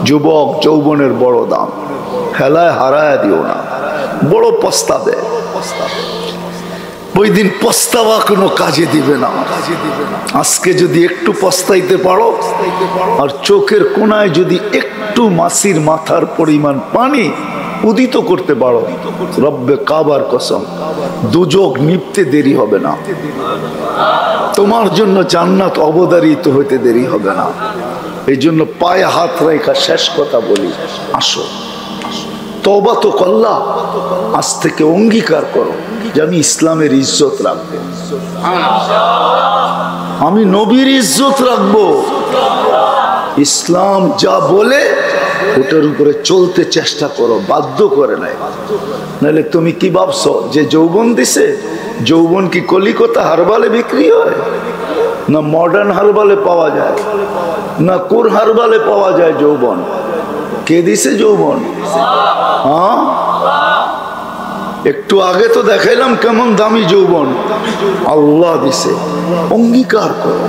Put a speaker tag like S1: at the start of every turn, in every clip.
S1: যুবক যৌবনের বড় দাম, হেলায় হারায় দিও না, বড় পস্তাবে। ওই দিন পস্তাবা কোনো কাজে দিবে না। আজকে যদি একটু পস্তাইতে পারো আর চোখের কোনায় যদি একটু মাসির মাথার পরিমাণ পানি উদিত করতে পারো, রব্বে কাবার কসম দুজক নিপতে দেরি হবে না, তোমার জন্য জান্নাত অবধারিত হইতে দেরি হবে না। এই জন্য পায়ে হাত রেখা শেষ কথা বলি, আসো তওবা তো করলা, আজ থেকে অঙ্গীকার করো যে আমি ইসলামের ইজ্জত রাখবো, আমি নবীর ইজ্জত রাখবো, ইসলাম যা বলে ওটার উপরে চলতে চেষ্টা করো, বাধ্য করে নাই। নাহলে তুমি কি ভাবছো যে যৌবন দিছে, যৌবন কি কলিকতা হারবালে বিক্রি হয়, না মডার্ন হারবালে পাওয়া যায়, না কোর হারবালে পাওয়া যায় যৌবন? কে দিছে যৌবন? হ্যাঁ, একটু আগে তো দেখাইলাম কেমন দামি যৌবন, আল্লাহ দিছে। অঙ্গীকার করো,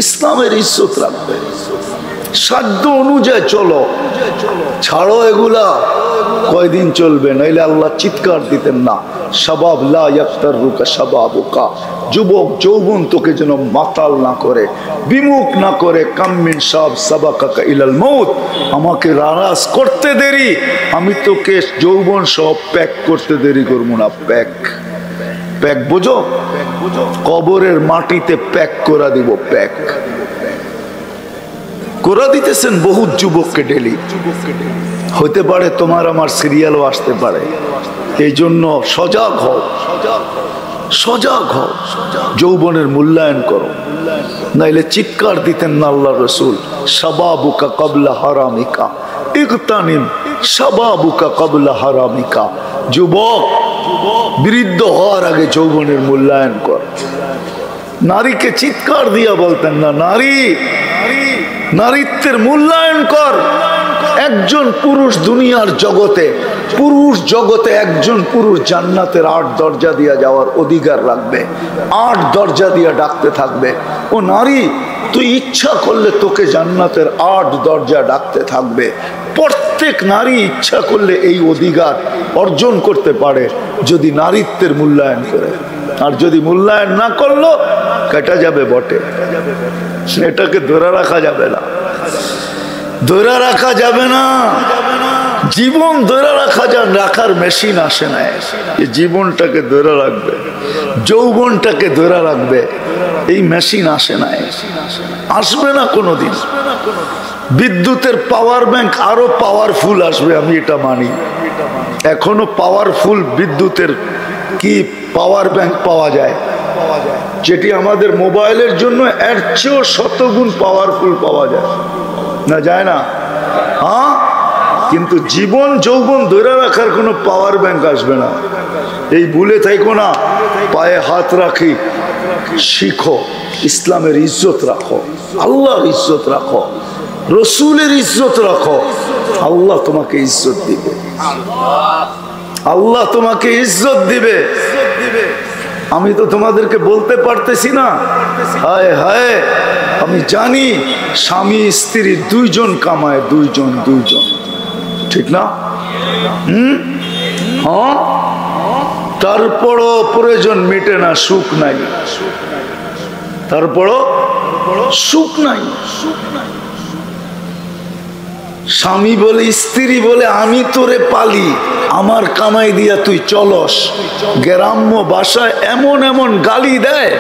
S1: ইসলামের ইজ্জত রাখবে, সাধ্য অনুযায়ী চলো, ছাড়ো এগুলা, কয়দিন চলবে, নইলে আল্লাহ চিৎকার দিতেন না, শাবাব লা ইয়াক্তারুকা শাবাবুকা, যুবক যৌবন তোকে যেন মাতাল না করে, বিমুখ না করে, কাম্মিন সাব সাবাকাকা ইলাল মউত, আমাকে নারাজ করতে দেরি, আমি তোকে যৌবন সব প্যাক করতে দেরি করবো না। প্যাক প্যাক বোঝো, কবরের মাটিতে প্যাক করা দিব, প্যাক করা দিতেছেন বহুত যুবককে ডেলি। হইতে পারে তোমার আমার সিরিয়ালও আসতে পারে, এই জন্য সজাগ হও, সজাগ হও, যৌবনের মূল্যায়ন করো, নাইলে চিৎকার দিতেন না আল্লাহ রসুল, শাবাবুকা ক্বাবলা হারামিকা ইগতানিম শাবাবুকা ক্বাবলা হারামিকা, যুবক বৃদ্ধ হওয়ার আগে যৌবনের মূল্যায়ন কর। নারীকে চিৎকার দিয়া বলতেন না, নারী নারীত্বের মূল্যায়ন কর। একজন পুরুষ দুনিয়ার জগতে, পুরুষ জগতে একজন পুরুষ জান্নাতের 8 দরজা দিয়া যাওয়ার অধিকার রাখবে, 8 দরজা দিয়া ডাকতে থাকবে। ও নারী, তুই ইচ্ছা করলে তোকে জান্নাতের 8 দরজা ডাকতে থাকবে। প্রত্যেক নারী ইচ্ছা করলে এই অধিকার অর্জন করতে পারে যদি নারীত্বের মূল্যায়ন করে, আর যদি মূল্যায়ন না করলো কেটে যাবে বটে, এটাকে ধরে রাখা যাবে না, ধরে রাখা যাবে না। জীবন ধরে রাখার মেশিন আসে না, জীবনটাকে ধরে রাখবে, যৌবনটাকে ধরে রাখবে, এই মেশিন আসে না, আসবে না কোনোদিন। বিদ্যুতের পাওয়ার ব্যাংক আরো পাওয়ারফুল আসবে, আমি এটা মানি। এখনো পাওয়ারফুল বিদ্যুতের কি পাওয়ার ব্যাংক পাওয়া যায়, যেটি আমাদের মোবাইলের জন্য এর চেয়েও 100 গুণ পাওয়ারফুল পাওয়া যায় না, যায় না? হ্যাঁ, কিন্তু জীবন যৌবন ধরে রাখার কোনো পাওয়ার ব্যাংক আসবে না। এই ভুলে থাইকো না, পায়ে হাত রাখি, শিখো, ইসলামের ইজ্জত রাখো, আল্লাহর ইজ্জত রাখো, রসুলের ইজ্জত রাখো, আল্লাহ তোমাকে ইজ্জত দিবে, আল্লাহ তোমাকে ইজ্জত দিবে। আমি তো তোমাদেরকে বলতে পারতেছি না, হায় হায়, আমি জানি স্বামী স্ত্রী 2 জন কামায়, 2 জন, ঠিক না? হ্যাঁ, তারপরও প্রয়োজন মিটে না, সুখ নাই, তারপরও সুখ নাই। স্বামী বলে, স্ত্রী বলে, আমি তোরে পালি, আমার কামাই দিয়া তুই চলস। গ্রাম্য ভাষায় এমন এমন গালি দেয়,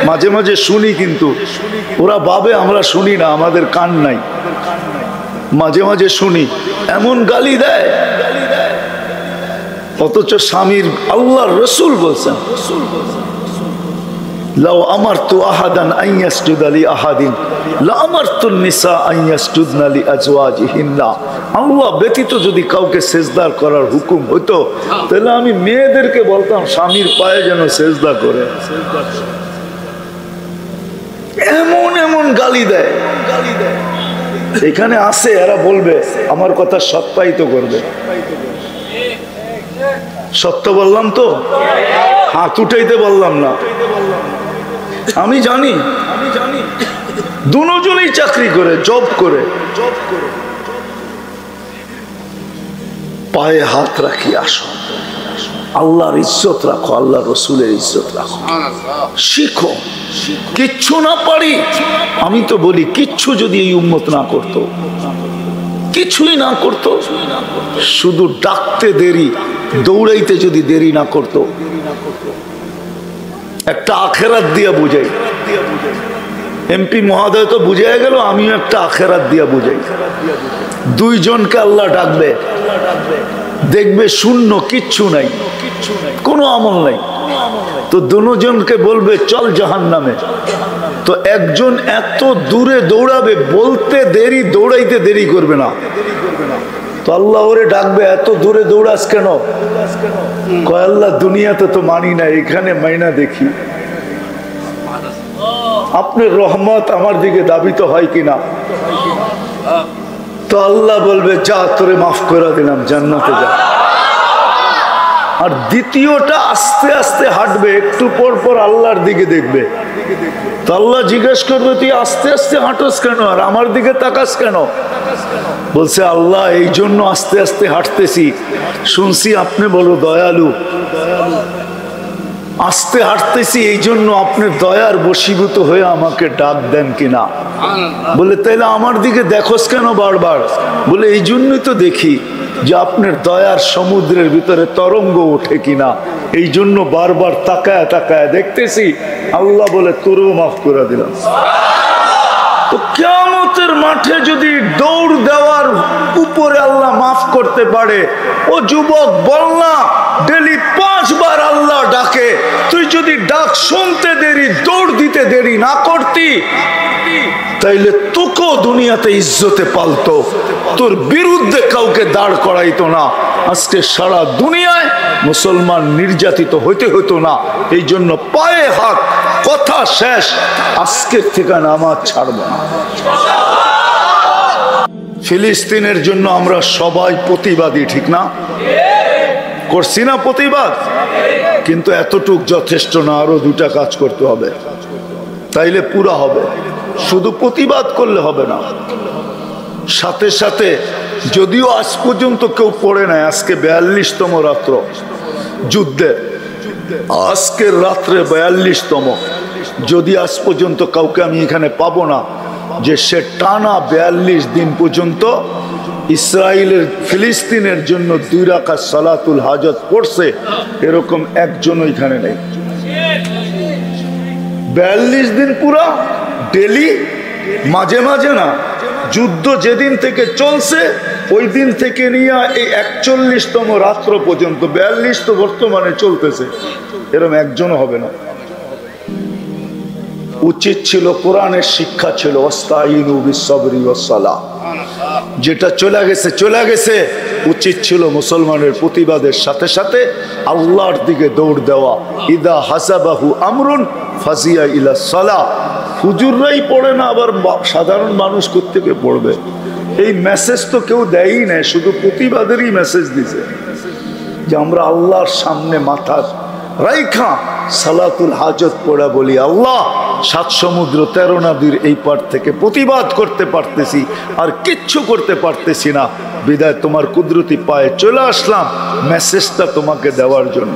S1: মাঝে মাঝে শুনি, কিন্তু ওরা ভাবে আমরা শুনি না, আমাদের কান নাই। মাঝে মাঝে শুনি এমন গালি দেয়, অথচ স্বামীর আল্লাহর রসুল বলছেন, লাউ আমারতু আহাদান আন ইয়াসজুদা লি আহাদিন লা আমারতুন নিসা আন ইয়াসজুদনা লি আজওয়াজিহিন্না। আল্লাহ ব্যতীত যদি কাউকে সেজদা করার হুকুম হতো, তাহলে আমি মেয়েদেরকে বলতাম স্বামীর পায়ে যেন সেজদা করে। এমন এমন গালি দেয়, এখানে আসে, এরা বলবে আমার কথা সত্যায়িত করবে। সত্য বললাম তো, হাত উঠাইতে বললাম না। আমি জানি দুজনেই চাকরি করে, জব করে, পায়ে হাত রাখি আসো, আল্লাহর ইজ্জত রাখো, আল্লাহ রসুলের ইজ্জত রাখো, শিখো। কিচ্ছু না পারি, আমি তো বলি কিচ্ছু যদি এই উম্মত না করতো, কিছুই না করতো, শুধু ডাকতে দেরি, দৌড়াইতে যদি দেরি না করতো, একটা আখেরাত দিয়া বুঝাই। এমপি মহোদয় তো বুঝাই গেল, আমিও একটা আখেরাত দিয়া বুঝাই। দুইজনকে আল্লাহ ডাকবে, দেখবে শূন্য, কিচ্ছু নাই, কোনো আমল নাই, তো দুজনকে বলবে চল জাহান্নামে। তো একজন এত দূরে দৌড়াবে, বলতে দেরি, দৌড়াইতে দেরি করবে না, তো আল্লাহ ওরে ডাকবে, এত দূরে দৌড়াস কেন? কয় আল্লাহ দুনিয়াতে তো মানি না, এখানে মাইনা দেখি, আপনার রহমত আমার দিকে দাবিত হয় কিনা। তো আল্লাহ বলবে যা, তোরে মাফ করে দিলাম, জান্নাতে যা। আর দ্বিতীয়টা আস্তে আস্তে হাঁটবে, একটু পর পর আল্লাহর দিকে দেখবে, তো আল্লাহ জিজ্ঞেস করবে তুই আস্তে আস্তে হাঁটোস কেন, আর আমার দিকে তাকাস কেন? বলছে আল্লাহ এই জন্য আস্তে আস্তে হাঁটতেছি, শুনছি আপনি বড় দয়ালু, আস্তে হাঁটতেছি এই জন্য আপনি দয়ার বশীভূত হয়ে আমাকে ডাক দেন কিনা। বলে তাইলে আমার দিকে দেখোস কেন বারবার? বলে এই জন্যই তো দেখি যে আপনার দয়ার সমুদ্রের ভিতরে তরঙ্গ ওঠে কিনা, এই জন্য বারবার তাকায় তাকায় দেখতেছি। আল্লাহ বলে তোরও মাফ করে দিলাম। তো কিয়ামতের মাঠে যদি দৌড় দেওয়ার উপরে আল্লাহ মাফ করতে পারে, ও যুবক বল না ডেলি 5 বার আল্লাহ ডাকে, তুই যদি ডাক শুনতে দেরি, দৌড় দিতে দেরি না করতি, তাইলে তোকেও দুনিয়াতে ইজ্জতে পালতো, তোর বিরুদ্ধে কাউকে দাঁড় করাইতো না। আজকে সারা দুনিয়ায় মুসলমান নির্যাতিত হইতে হতো না। এই জন্য পায়ে হাত, কথা শেষ, আজকের থেকে নামাজ ছাড়ব না। ফিলিস্তিনের জন্য আমরা সবাই প্রতিবাদী, ঠিক না? করছি না প্রতিবাদ? কিন্তু এতটুক যথেষ্ট না, আরো 2টা কাজ করতে হবে, তাইলে পুরা হবে। শুধু প্রতিবাদ করলে হবে না, সাথে সাথে যদিও আজ পর্যন্ত কেউ পড়ে নাই, আজকে 42তম রাত্র যুদ্ধে, আজকের রাত্রে 42তম, যদি আজ পর্যন্ত কাউকে আমি এখানে পাবো না যে সে টানা 42 দিন পর্যন্ত ইসরায়েলের ফিলিস্তিনের জন্য 2 রাকাত সালাতুল হাজত পড়ছে, এরকম একজনও এখানে নেই। 42 দিন পুরা ডেলি, মাঝে মাঝে না। যুদ্ধ যেদিন থেকে চলছে ওই দিন থেকে নিয়ে এই 41তম রাত্র পর্যন্ত, 42 তো বর্তমানে চলতেছে, এরকম একজনও হবে না। উচিত ছিল, কোরআনের শিক্ষা ছিল ওয়াস্তাইনু বিসসবরি ওয়াসসালাহ, যেটা চলে গেছে চলে গেছে। উচিত ছিল মুসলমানের প্রতিবাদের সাথে সাথে আল্লাহর দিকে দৌড় দেওয়া। ইদা হাসাবাহু আমরুন ফাজিয়া ইলা সালাহ। হুজুররাই পড়ে না, আবার সাধারণ মানুষ কোত্থেকে পড়বে? এই মেসেজ তো কেউ দেয়ই না, শুধু প্রতিবাদেরই মেসেজ দিছে যে আমরা আল্লাহর সামনে মাথা রাইখা সালাতুল হাজত পড়া বলি, আল্লাহ 7 সমুদ্র 13 নদীর এই পার থেকে প্রতিবাদ করতে পারতেছি, আর কিচ্ছু করতে পারতেছি না, বিদায় তোমার কুদরতি পায়ে চলে আসলাম মেসেজটা তোমাকে দেওয়ার জন্য,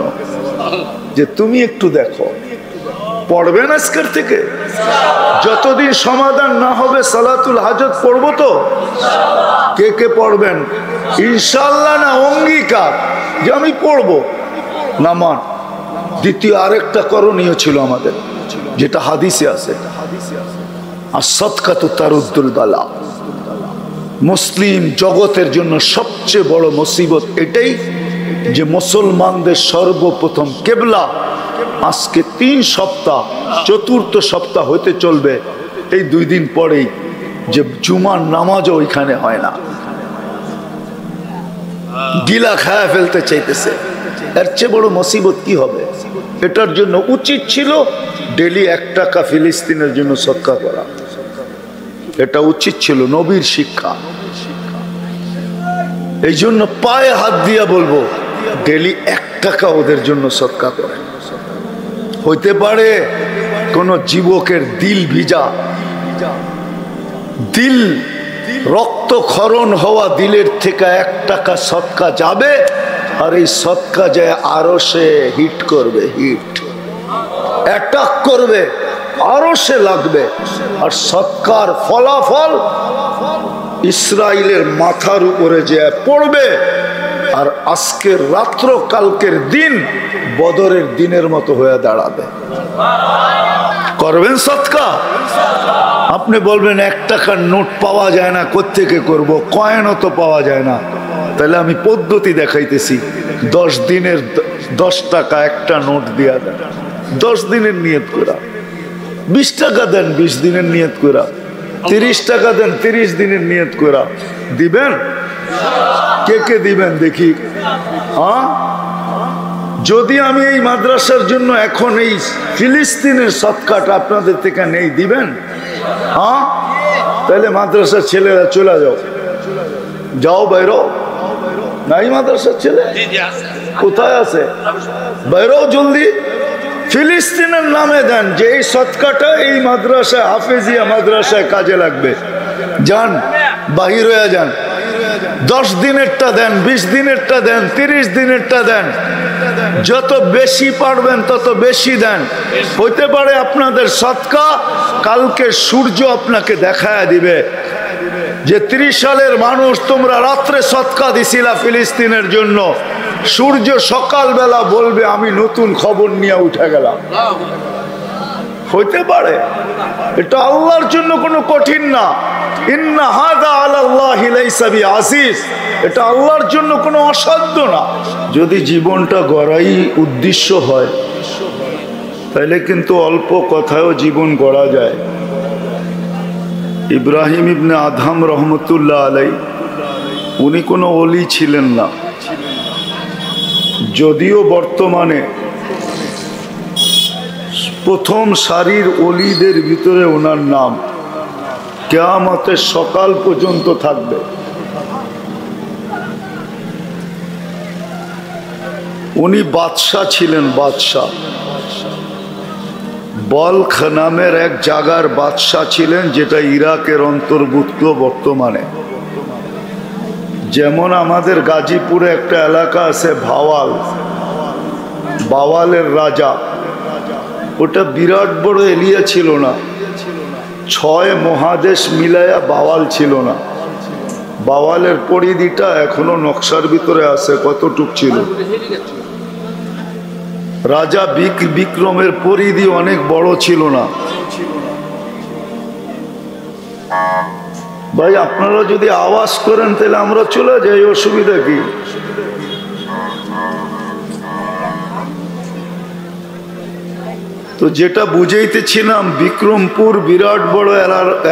S1: যে তুমি একটু দেখো। পড়বেন আজকের থেকে? যতদিন সমাধান না হবে সালাতুল হাজত পড়বো তো? কে কে পড়বেন? ইনশাআল্লাহ না অঙ্গীকার যে আমি পড়বো? নামান। দ্বিতীয় আরেকটা করণীয় ছিল আমাদের, যেটা হাদিসে আছে, আর সদকাতু তারুদ্দুল বালা। মুসলিম জগতের জন্য সবচেয়ে বড় মুসিবত এটাই যে মুসলমানদের সর্বপ্রথম কেবলা আজকে 3 সপ্তাহ, 4র্থ সপ্তাহ হতে চলবে, এই 2 দিন পরেই যে জুমার নামাজও ওইখানে হয় না, গিলা খায়া ফেলতে চাইতেছে। এর চেয়ে বড় মুসিবত কি হবে? এটার জন্য উচিত ছিল ডেলি 1 টাকা ফিলিস্তিনের জন্য সদকা করা, এটা উচিত ছিল, নবীর শিক্ষা। এই জন্য পায়ে হাত দিয়া বলবো ডেলি 1 টাকা ওদের জন্য সদকা করে। হইতে পারে কোন যুবকের দিল ভিজা, দিল রক্তক্ষরণ হওয়া দিলের থেকে 1 টাকা সদকা যাবে, আর এই সদকা যায় আরশে হিট করবে, হিট অ্যাটাক করবে, আরশে লাগবে। আর সদকার ফলাফল ইসরায়েলের মাথার উপরে যে পড়বে। আর আজকের রাত্র কালকের দিন বদরের দিনের মতো হয়ে দাঁড়াবে। করবেন সদকা? আপনি বলবেন 1 টাকার নোট পাওয়া যায় না, কোত্থেকে করব? কয়েনও তো পাওয়া যায় না। তাহলে আমি পদ্ধতি দেখাইতেছি। 10 দিনের 10 টাকা একটা নোট দিয়া দেন, 10 দিনের নিয়ত করা। 20 টাকা দেন, 20 দিনের নিয়ত করা। 30 টাকা দেন, 30 দিনের নিয়ত করা। দিবেন? কে কে দিবেন দেখি? হ্যাঁ, যদি আমি এই মাদ্রাসার জন্য এখন এই ফিলিস্তিনের সদকাটা আপনাদের থেকে নেই, দিবেন? হ্যাঁ, তাহলে মাদ্রাসার ছেলেরা চলে যাও, যাও বাইরো। নাই মাদ্রাসার ছেলে? কোথায় আছে? বাইরো জলদি। ফিলিস্তিনের নামে দেন যে এই সদকাটা এই মাদ্রাসায়, হাফেজিয়া মাদ্রাসায় কাজে লাগবে। যান, বাহির হয়ে যান। 10 দিনেরটা দেন, 20 দিনেরটা দেন, 30 দিনেরটা দেন। যত বেশি পারবেন তত বেশি দেন। হইতে পারে আপনাদের সদকা কালকে সূর্য আপনাকে দেখায় দিবে যে 30 সালের মানুষ, তোমরা রাত্রে সদকা দিছিলা ফিলিস্তিনের জন্য। সূর্য সকালবেলা বলবে আমি নতুন খবর নিয়ে উঠে গেলাম। হইতে পারে। এটা আল্লাহর জন্য কোনো কঠিন না। ইন্না হাযা আলাল্লাহি লাইসা বিআসিস। এটা আল্লাহর জন্য কোনো অসাধ্য না। যদি জীবনটা গড়াই উদ্দেশ্য হয় তাহলে কিন্তু অল্প কথায়ও জীবন গড়া যায়। ইব্রাহিম ইবনে আদহাম রহমতুল্লাহ আলাই, উনি কোনো ওলি ছিলেন না, যদিও বর্তমানে প্রথম সারির ওলিদের ভিতরে ওনার নাম কিয়ামতের সকাল পর্যন্ত থাকবে। উনি বাদশাহ ছিলেন, বাদশাহ। বলখ নামের এক জায়গার বাদশাহ ছিলেন, যেটা ইরাকের অন্তর্ভুক্ত বর্তমানে। যেমন আমাদের গাজীপুরে একটা এলাকা আছে ভাওয়াল, বাওয়ালের রাজা। ওটা বিরাট বড় এরিয়া ছিল না, 6 মহাদেশ মিলাইয়া বাওয়াল ছিল না। বাওয়ালের পরিধিটা এখনো নকশার ভিতরে আছে, কতটুক ছিল। রাজা বিক্রমের পরিধি অনেক বড় ছিল না। ভাই আপনারা যদি আওয়াজ করেন তাহলে আমরা চলে যাই, অসুবিধা কি? তো যেটা বুঝাইতেছিলাম, বিক্রমপুর বিরাট বড়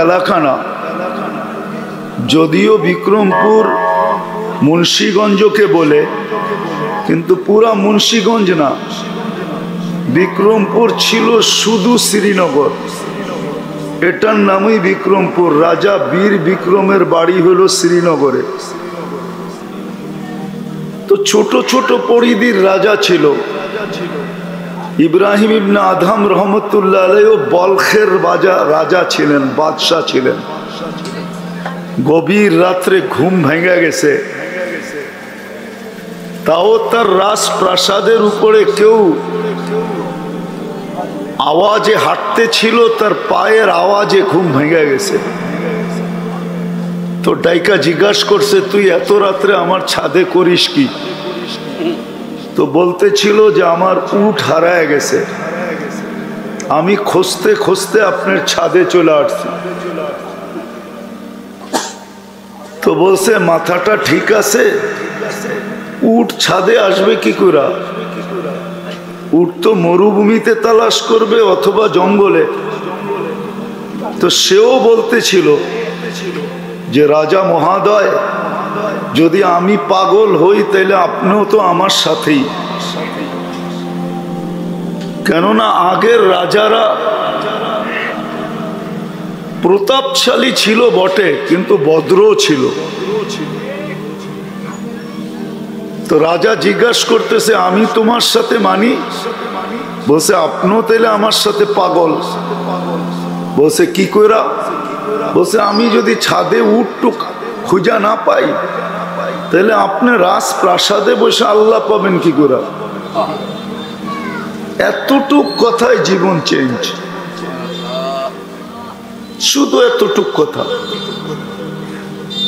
S1: এলাকা না। যদিও বিক্রমপুর মুন্সিগঞ্জকে বলে, কিন্তু পুরা মুন্সিগঞ্জ না। বিক্রমপুর ছিল শুধু শ্রীনগর, এটার নামই বিক্রমপুর। রাজা বীর বিক্রমের বাড়ি হলো শ্রীনগরে। তো ছোট ছোট পরিধির রাজা ছিল। ইব্রাহিম ইবনে আদহাম রহমতুল্লাহ আলাইহি বলখের রাজা ছিলেন, বাদশাহ ছিলেন। গভীর রাত্রে ঘুম ভেঙে গেছে, তাও তার রাজপ্রাসাদের উপরে কেউ আওয়াজে হাঁটতে ছিল, তার পায়ের আওয়াজে ঘুম ভেঙে গেছে। তো ডাইকা জিজ্ঞাসা করছে, তুই এত রাত্রে আমার ছাদে করিস কি? তো বলতেছিল যে আমার উট হারায় গেছে, আমি খুঁজতে খুঁজতে আপনার ছাদে চলে আসছি। তো বলছে মাথাটা ঠিক আছে, উট ছাদে আসবে কি করে? উট তো মরুভূমিতে তালাশ করবে অথবা জঙ্গলে। তো সেও বলতেছিল যে রাজা মহাদয়, যদি আমি পাগল হই তাহলে আপনিও তো আমার সাথেই। কেননা আগের রাজারা প্রতাপশালী ছিল বটে, কিন্তু ভদ্রও ছিল। তো রাজা জিজ্ঞাসা করতেছে, আমি তোমার সাথে মানি? বলছে আপনিও তাইলে আমার সাথে পাগল। বলছে কি কইরা? বলছে আমি যদি ছাদে উঠটুক খুঁজা না পাই তাহলে আপনি রাজপ্রাসাদে বসে আল্লাহ পাবেন কি করে? এতটুক কথায় জীবন চেঞ্জ, শুধু এতটুক কথা।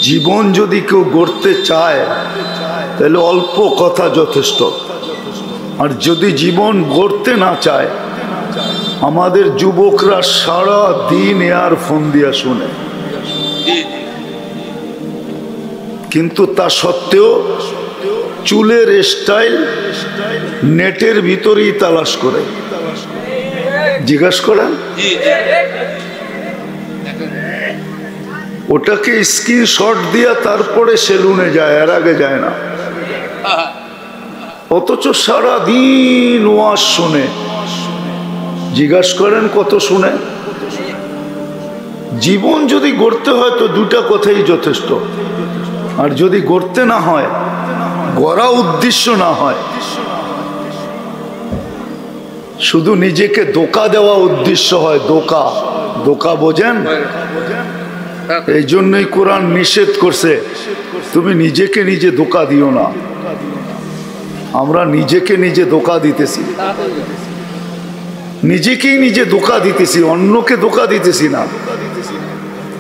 S1: জীবন যদি কেউ গড়তে চায় তাহলে অল্প কথা যথেষ্ট। আর যদি জীবন গড়তে না চায়, আমাদের যুবকরা সারা দিন এয়ারফোন দিয়া শুনে, কিন্তু তা সত্ত্বেও চুলের স্টাইল নেটের ভিতরেই তালাশ করে। জিজ্ঞাসা করেন, ওটাকে স্ক্রিনশট দিয়া তারপরে সেলুনে যায়, এর আগে যায় না। অথচ সারা দিন ওয়াজ শুনে। জিজ্ঞাসা করেন কত শুনে? জীবন যদি গড়তে হয় তো দুটা কথাই যথেষ্ট। আর যদি গড়তে না হয়, গড়া উদ্দেশ্য না হয়, শুধু নিজেকে ধোঁকা দেওয়া উদ্দেশ্য হয়, ধোঁকা, ধোঁকা বোঝেন? এই জন্যই কোরআন নিষেধ করছে, তুমি নিজেকে নিজে ধোঁকা দিও না। আমরা নিজেকে নিজে ধোঁকা দিতেছি, নিজেকেই নিজে ধোঁকা দিতেছি, অন্যকে ধোঁকা দিতেছি না।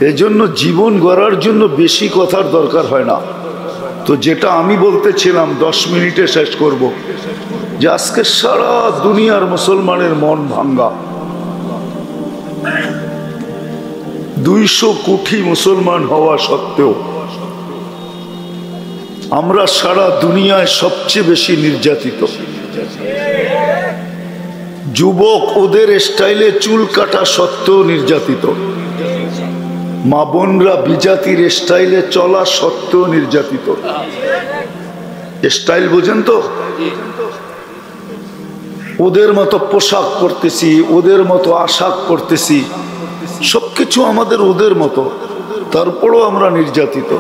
S1: এজন্য জীবন গড়ার জন্য বেশি কথার দরকার হয় না। তো যেটা আমি বলতেছিলাম 10 মিনিটে শেষ করব, যে আজকে সারা দুনিয়ার মুসলমানের মন ভাঙ্গা। 200 কোটি মুসলমান হওয়া সত্ত্বেও আমরা সারা দুনিয়ায় সবচেয়ে বেশি নির্যাতিত। যুবক ওদের স্টাইলে চুল কাটা সত্ত্বেও নির্যাতিত, মা বোনরা বিজাতির স্টাইলে চলা সত্ত্বেও নির্যাতিত। স্টাইল বোঝেন তো? ওদের মতো পোশাক পরতেছি, ওদের মতো আশাক করতেছি, সবকিছু আমাদের ওদের মতো, তারপরও আমরা নির্যাতিত।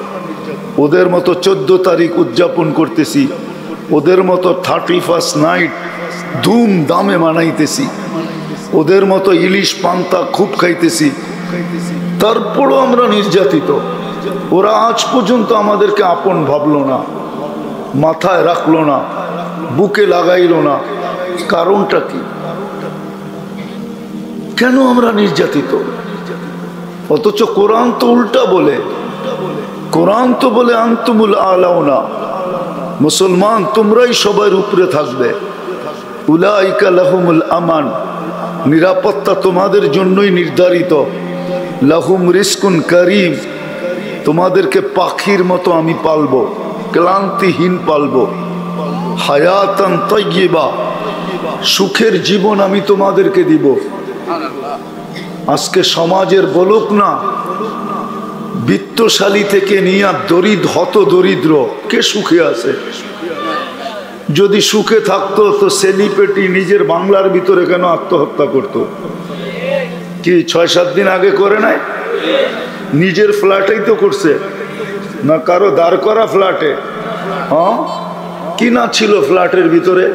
S1: ওদের মতো 14 তারিখ উদযাপন করতেছি, ওদের মতো 31st নাইট ধুম দামে মানাইতেছি, ওদের মতো ইলিশ পান্তা খুব খাইতেছি, তারপরও আমরা নির্যাতিত। ওরা আজ পর্যন্ত আমাদেরকে আপন ভাবলো না, মাথায় রাখলো না, বুকে লাগাইলো না। কারণটা কি? কেন আমরা নির্যাতিত? অথচ কোরআন তো উল্টা বলে। কোরআন তো বলে আনতুমুল আলাউনা, মুসলমান তোমরাই সবার উপরে থাকবে। উলাইকা লাহুমুল আমান, নিরাপত্তা তোমাদের জন্যই নির্ধারিত। লাহুম রিজকুন কারীম, তোমাদেরকে পাখির মতো আমি পালবো, ক্লান্তিহীন পালবো। হায়াতান তাইয়্যিবা, সুখের জীবন আমি তোমাদেরকে দিব। আজকে সমাজের বলুক না, বিত্তশালী থেকে নিয়ে হত দরিদ্র কে সুখে আছে? যদি সুখে থাকতো তো সেলিব্রিটি নিজের বাংলার ভিতরে কেন আত্মহত্যা করত? কি 6-7 দিন আগে করে নাই? নিজের ফ্ল্যাটেই তো করছে না, কারো দাঁড় করা ফ্ল্যাটে। হ্যাঁ, কি না ছিল ফ্ল্যাটের ভিতরে?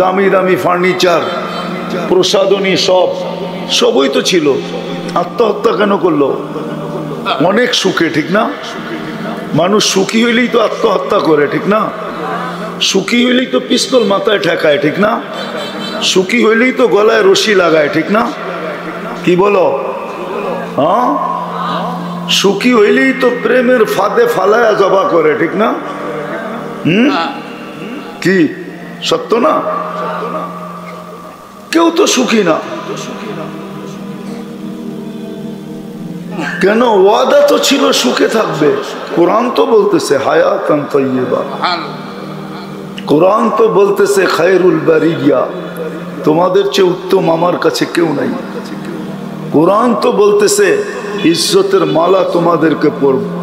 S1: দামি দামি ফার্নিচার, প্রসাধনী, সবই তো ছিল। আত্মহত্যা কেন করলো? অনেক সুখে, ঠিক না? মানুষ সুখী হইলেই তো আত্মহত্যা করে, ঠিক না? সুখী হইলেই তো পিস্তল মাথায় ঠেকায়, ঠিক না? সুখী হইলেই তো গলায় রশি লাগায়, ঠিক না? কি বলো? হ্যাঁ, সুখী হইলেই তো প্রেমের ফাঁদে ফালায়া জবা করে, ঠিক না? কি সত্য না? কেউ তো সুখী না। কেন? ওয়াদা তো ছিল সুখে থাকবে। কোরআন তো বলতেছে হায়াতান তাইয়্যিবা, কোরআন তো বলতেছে খায়রুল বারিয়া, তোমাদের চেয়ে উত্তম আমার কাছে কেউ নাই। কোরআন তো বলতেছে ইজ্জতের মালা তোমাদেরকে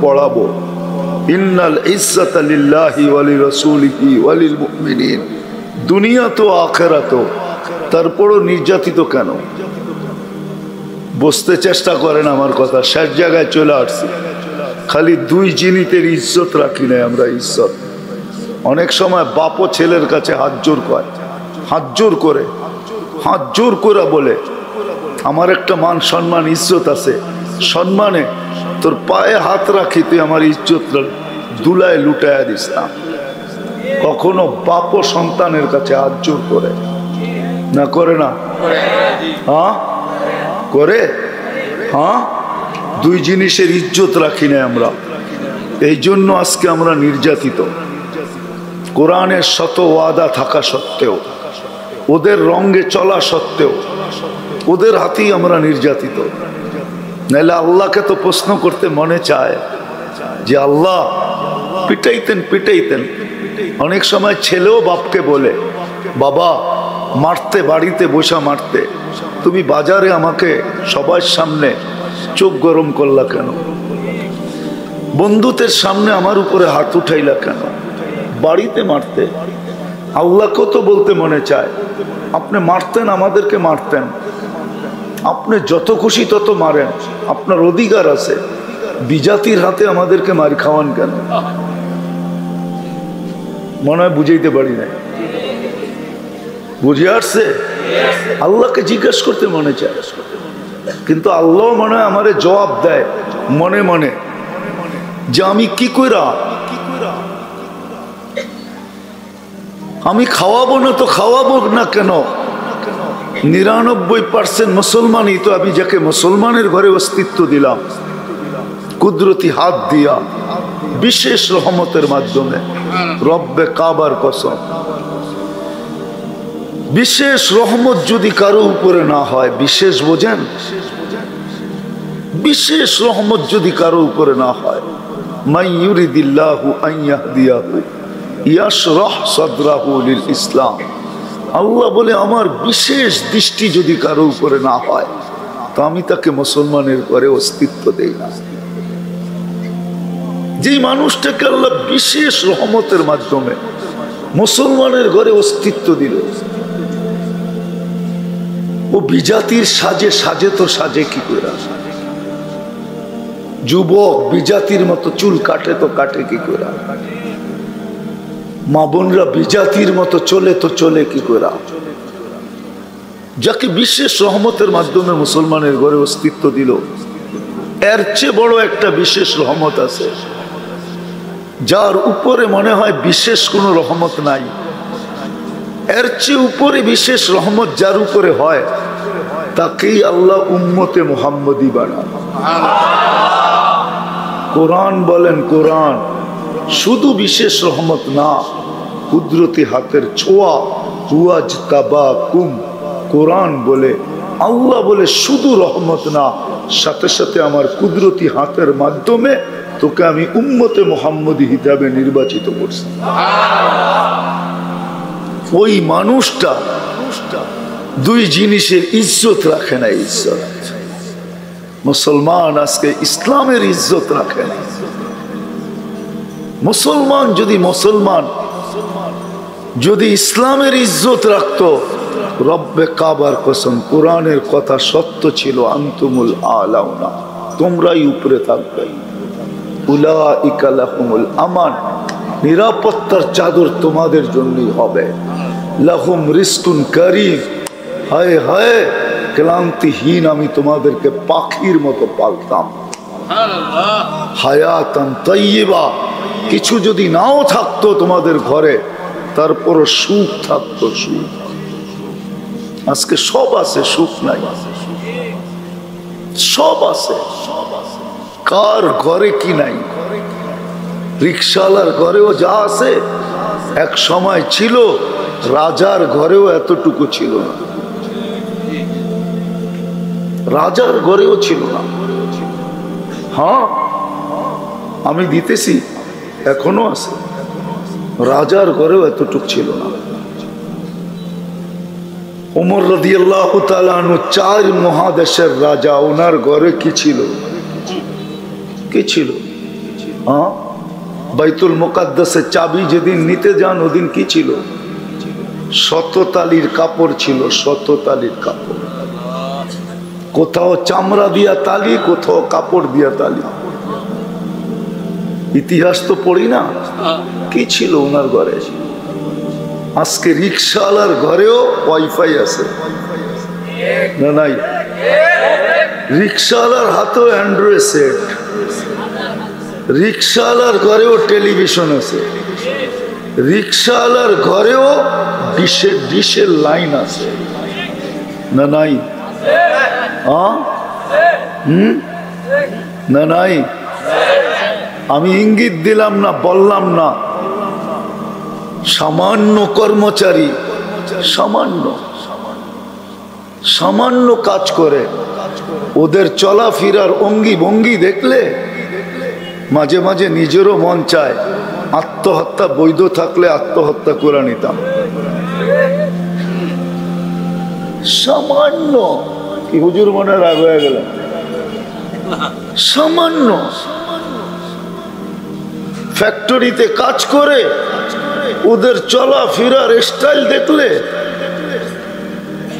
S1: পড়াবো। ইন্নাল ইজ্জাতা লিল্লাহি ওয়া লিরাসূলিহি ওয়া লিল মুমিনিন, দুনিয়া তো আখিরাত। তারপরও নির্যাতিত কেন? বুঝতে চেষ্টা করেন আমার কথা। শেষ জায়গায় চলে আসছি। খালি 2 জিনিসের ইজ্জত রাখি না আমরা। ইজ্জত অনেক সময় বাপও ছেলের কাছে হাত জোর করে, হাত জোর করে বলে আমার একটা মান সম্মান ইজ্জত আছে, সম্মানে তোর পায়ে হাত রাখি, তুই আমার ইজ্জত দুলায় লুটাইয়া দিস না। কখনো বাপ সন্তানের কাছে হাত জোর করে না, করে না? হ্যাঁ করে। হ্যাঁ, দুই জিনিসের ইজ্জত রাখি না আমরা, এই জন্য আজকে আমরা নির্যাতিত। কোরআনের শত ওয়াদা থাকা সত্ত্বেও, ওদের রঙে চলা সত্ত্বেও, ওদের হাতেই আমরা নির্যাতিত। নাহলে আল্লাহকে তো প্রশ্ন করতে মনে চায় যে আল্লাহ পিটাইতেন পিটাইতেন। অনেক সময় ছেলেও বাপকে বলে, বাবা মারতে, বাড়িতে বসা মারতে, তুমি বাজারে আমাকে সবার সামনে চোখ গরম করলা কেন? বন্ধুদের সামনে আমার উপরে হাত উঠাইলা কেন? বাড়িতে মারতে। আল্লাহকেও তো বলতে মনে চায়, আপনি মারতেন, আমাদেরকে মারতেন, আপনি যত খুশি তত মারেন, আপনার অধিকার আছে, বিজাতির হাতে আমাদেরকে মার খাওয়ান কেন? মনে হয় বুঝাইতে পারি না, বুঝে আসছে? আল্লাহকে জিজ্ঞাসা করতে মনে চায়, কিন্তু আল্লাহ মনে হয় আমারে জবাব দেয় মনে মনে যে আমি কি কইরা, আমি খাওয়াবো না তো খাওয়াবো না কেন? 99% মুসলমানই তো, আমি যাকে মুসলমানের ঘরে অস্তিত্ব দিলাম কুদরতি হাত দিয়া, বিশেষ রহমতের মাধ্যমে, রব্বে কাবার কসম, বিশেষ রহমত যদি কারো উপরে না হয়, বিশেষ বোঝেন, বিশেষ রহমত যদি কারো উপরে না হয়, মান ইউরিদিল্লাহু আন ইয়াহদিয়াহু ইয়াশরাহ সাদরাহু লিল ইসলাম, আল্লাহ বলে আমার বিশেষ দৃষ্টি যদি কারো উপরে না হয়, তো আমি তাকে মুসলমানের ঘরে অস্তিত্ব দেই না। যে মানুষটাকে আল্লাহ বিশেষ রহমতের মাধ্যমে মুসলমানের ঘরে অস্তিত্ব দিল, ও বিজাতির সাজে সাজে তো সাজে কি করে? যুবক বিজাতির মতো চুল কাটে তো কাটে কি করে? মা বোনরা বিজাতির মতো চলে তো চলে কি করে? যাকে বিশেষ রহমতের মাধ্যমে মুসলমানের ঘরে অস্তিত্ব দিল, এর চেয়ে বড় একটা বিশেষ রহমত আছে, যার উপরে মনে হয় বিশেষ কোনো রহমত নাই। এর চেয়ে উপরে বিশেষ রহমত যার উপরে হয়, তাকেই আল্লাহ উম্মতে মুহাম্মদী বানান। কোরআন বলেন, কোরআন শুধু বিশেষ রহমত না, কুদরতি হাতের ছোঁয়া, হুয়াজ তাবাকুম। কোরআন বলে, আল্লাহ বলে শুধু রহমত না, সাথে সাথে আমার কুদরতি হাতের মাধ্যমে তোকে আমি উম্মতে মুহাম্মদী হিসাবে নির্বাচিত করছি। ওই মানুষটা দুই জিনিসের ইজ্জত রাখে না। ইজ্জত, মুসলমান আজকে ইসলামের ইজ্জত রাখে না। মুসলমান যদি ইসলামের ইজ্জত রাখতো, রব্বে কাবার কসম, কোরআনের কথা সত্য ছিল, আনতুমুল আলাউনা, তোমরাই উপরে থাকবে, উলাইকা লাহুমুল আমান, নিরাপত্তার চাদর তোমাদের জন্যই হবে, লাহুম রিজকুন কারীম, হায় হায় ক্লান্তিহীন আমি তোমাদেরকে পাখির মতো পালতাম, হায়াতান তাইয়্যিবা, কিছু যদি নাও থাকতো তোমাদের ঘরে, তারপরও সুখ থাকতো, সুখ। আজকে সব আছে, সুখ নাই। সব আছে, কার ঘরে কি নাই? রিকশাওয়ালার ঘরেও যা আছে, এক সময় ছিল রাজার ঘরেও এতটুকু ছিল না, রাজার ঘরেও ছিল না। হ্যাঁ, আমি দিতেছি, এখনো আছে, রাজার ঘরেও এতটুকু ছিল না। ওমর রাদিয়াল্লাহু তাআলা আনহু 4 মহাদেশের রাজা, ওনার ঘরে কি ছিল? কি ছিল? হ্যাঁ, বাইতুল মুকাদ্দাসের চাবি যেদিন নিতে যান, ওদিন কি ছিল? শততালির কাপড় ছিল, শততালির কাপড়। কোথাও চামড়া দিয়া তালি, কোথাও কাপড় দিয়া তালি। ইতিহাস তো পড়ি না, কি ছিল ওনার ঘরে? আজকে রিকশাওয়ালার ঘরেও ওয়াইফাই আছে না নাই? রিক্সাওয়ালার হাতেও অ্যান্ড্রয়েড সেট, রিক্সাওয়ালার ঘরেও টেলিভিশন আছে, রিক্সাওয়ালার ঘরেও ডিশের লাইন আছে না নাই? না নাই? আমি ইঙ্গিত দিলাম না, বললাম না। সামান্য কর্মচারী সামান্য কাজ করে, ওদের চলাফেরার অঙ্গি ভঙ্গি দেখলে মাঝে মাঝে নিজেরও মন চায় আত্মহত্যা বৈধ থাকলে আত্মহত্যা করে নিতাম। সামান্য কি হুজুর মনে রাগ হয়ে গেল? সামান্য ফ্যাক্টরিতে কাজ করে ওদের চলাফেরার স্টাইল দেখলে,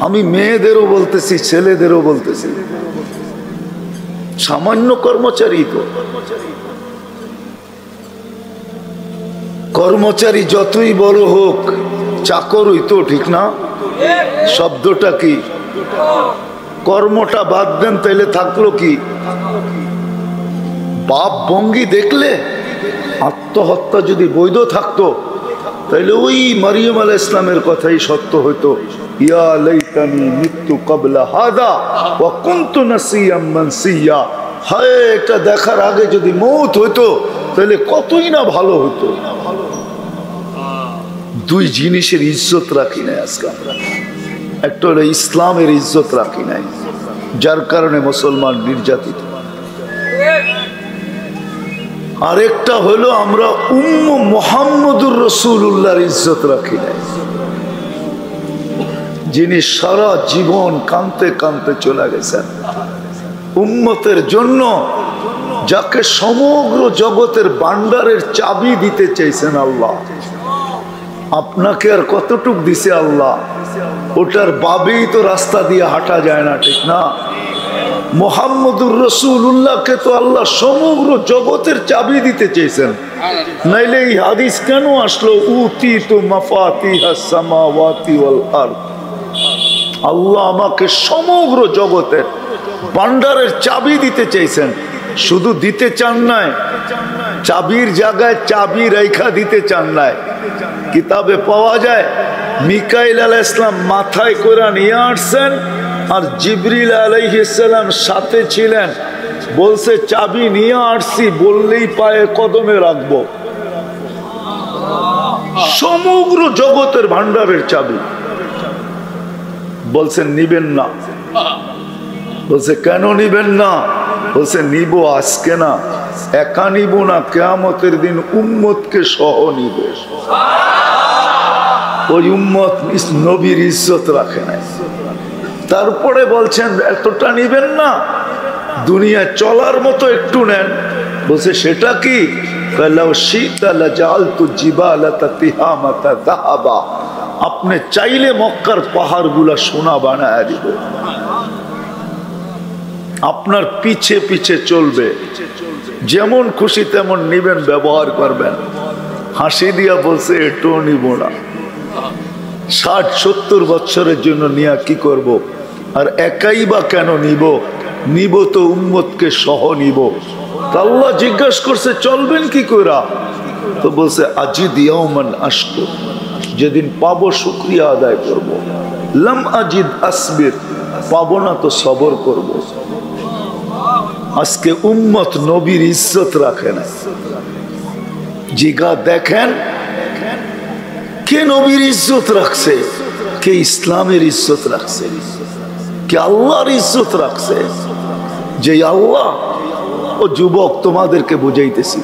S1: আমি মেয়েদেরও বলতেছি ছেলেদেরও বলতেছি, সামান্য কর্মচারী তো। কর্মচারী যতই বড় হোক চাকরই তো, ঠিক না? শব্দটা কি? কর্মটা বাদ দেন তাইলে থাকলো কি? বাপ ভঙ্গি দেখলে আত্মহত্যা যদি বৈধ থাকতো তাইলে ওই মারিয়াম আলাইহিস সালামের কথাই সত্য হইতো, ইয়া লাইতানি মিতু ক্বাবলা হাদা ওয়া কুনতু নাসিয়াম মানসিয়া। হায়, এটা দেখার আগে যদি মওত হইতো তাহলে কতই না ভালো হতো। দুই জিনিসের ইজ্জত রাখি নাই আজকে আমরা। একটা হলো ইসলামের ইজ্জত রাখি নাই, যার কারণে মুসলমান নির্যাতিত। আরেকটা হলো আমরা মুহাম্মদুর রাসূলুল্লাহর ইজ্জত রাখি নাই, যিনি সারা জীবন কাঁদতে কাঁদতে চলে গেছেন উম্মতের জন্য, যাকে সমগ্র জগতের ভান্ডারের চাবি দিতে চাইছেন আল্লাহ। আপনাকে আর কতটুক দিছে আল্লাহ, ওটার বাবেই তো রাস্তা দিয়ে হাঁটা যায় না, ঠিক না? মুহাম্মদুর রাসূলুল্লাহকে তো আল্লাহ সমগ্র জগতের চাবি দিতে চেয়েছেন, নাইলে এই হাদিস কেন আসলো? উতিতু মাফাতিহাস সামাওয়াতি ওয়াল আরদ। আল্লাহ আমাকে সমগ্র জগতের ভান্ডারের চাবি দিতে চেয়েছেন। শুধু দিতে চান নাই, চাবির জায়গায় চাবি রেখা দিতে চান নাই। কিতাবে পাওয়া যায় মিকাইল আলাইহিস সালাম মাথায় করে নিয়ে আসছেন, আর জিবরিল আলাইহিস সালাম সাথে ছিলেন। বলছে চাবি নিয়ে আসছি, বললেই পায়ে কদমে রাখবো। সমগ্র জগতের ভান্ডারের চাবি। বলছেন নিবেন না। বলছে কেন নিবেন না? বলছে নিব আজকে না, একা নিব না, কিয়ামতের দিন উম্মতকে সহ নিব। ওই উম্মত নবীর ইজ্জত রাখে নাই। তারপরে বলছেন এতটা নিবেন না, দুনিয়া চলার মতো একটু নেন। বলছে সেটা কি? আপনি চাইলে মক্কার পাহাড় গুলা সোনা বানায় দিব, আপনার পিছে পিছে চলবে, যেমন খুশি তেমন নিবেন, ব্যবহার করবেন। হাসি দিয়া বলছে এটাও নিব না। 60-70 বছরের জন্য নিয়ে কি করব? আর একাই বা কেন নিব? নিব তো উম্মতকে সহ নিব। আল্লাহ জিজ্ঞাসা করছে চলবেন কি কইরা? তো বলছে আজিদ ইয়াওমান আশকুর, যেদিন পাবো শুকরিয়া আদায় করব। লাম আজিদ আসবির, পাবো না তো সবর করব। আজকে উম্মত নবীর ইজ্জত রাখে না। জিগা দেখেন কে নবীর ইজ্জত রাখছে, কে ইসলামের ইজ্জত রাখছে, কে আল্লাহর ইজ্জত রাখছে। যে আল্লাহ, ও যুবক তোমাদেরকে বুঝাইতেছি,